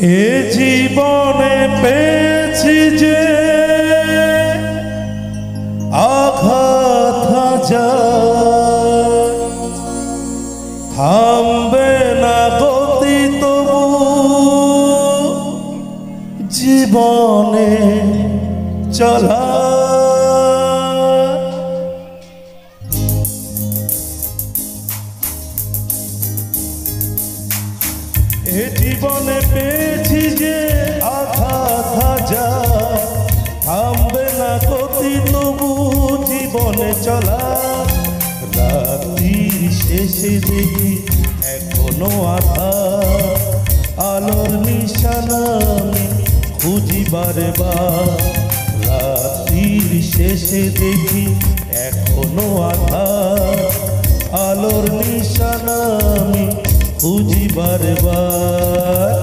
এ জীবনে পেয়েছি যে আঘাত হাজার, থামবে না গতি তবু জীবনে চলা। এ জীবনে পেয়েছি যে আঘাত হাজার, থামবে না গতি তবু জীবনে চলা। রাত্রির শেষে দেখি এখনো আধার, আলোর নিশানা আমি খুঁজি বারে বার। রাত্রির শেষে দেখি এখনো আধার, আলোর নিশানা আমি খুঁজি বারে বার।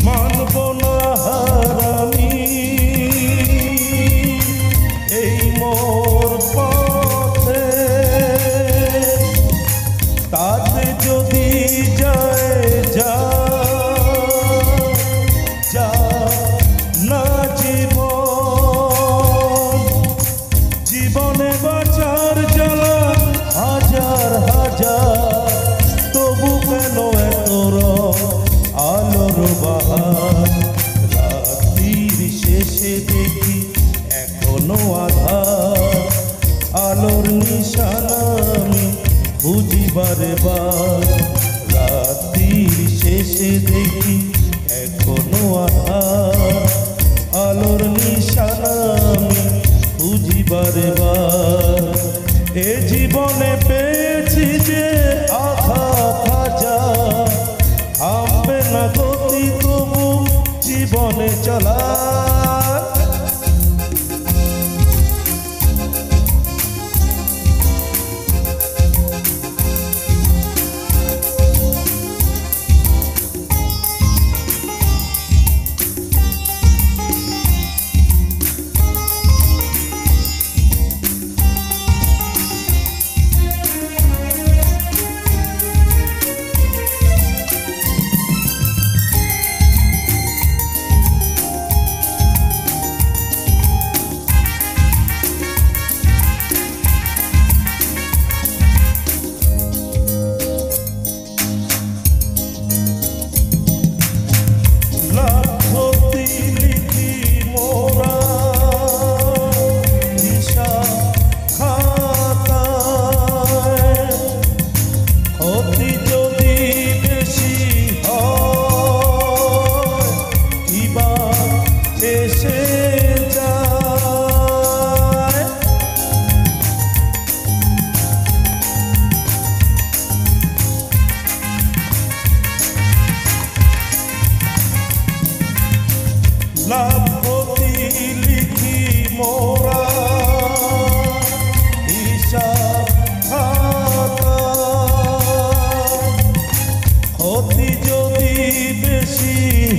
মানব না হারামি এই মোর পথে, তাতে যদি যায় যা যা না জীবন, জীবনে বাঁচার জ্বালা হাজার হাজার, তবু কেন এত আলোর বাহার। রাত্রির শেষে দেখি এখনো আধার, আলোর নিশানা আমি খুঁজি বারে বার। রাত্রির শেষে দেখি এখনো আধার, আলোর নিশানা আমি খুঁজি বারে বার। এ জীবনে পেয়েছি যে আঘাত হাজার, থামবে না গতি তবু জীবনে চলা। লাভ ক্ষতি লিখি মোরা হিসাব খাতায়, ক্ষতি যদি বেশি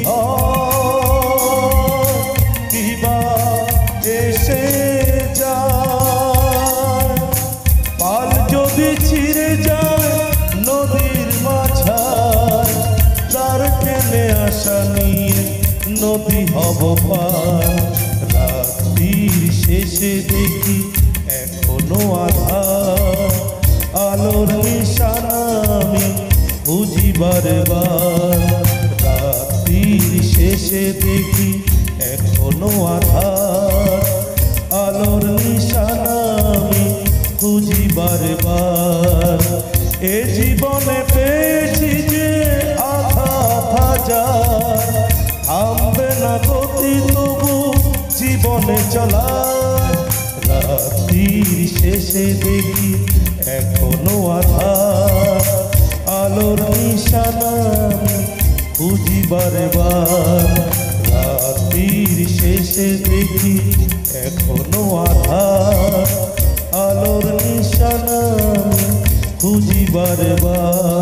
হয় কিবা এসে যায়। পাল যদি ছিঁড়ে যায় নদীর মাঝায়, তার টেনে আসা নিয়ে নদী হব পার। রাত্রির শেষে দেখি এখনো আধার, আলোর নিশানা আমি খুঁজি বারে বার। রাত্রির শেষে দেখি এখনো আধার, আলোর নিশানা আমি খুঁজি বারে বার। এ জীবনে পেয়েছি যে আঘাত হাজার, থামবে না গতি তবু জীবনে চলা। রাত্রির শেষে দেখি এখনো আধার, আলোর নিশানা খুঁজি বারে বার। রাত্রির শেষে দেখি এখনো আধার, আলোর নিশানা খুঁজি বারে বার।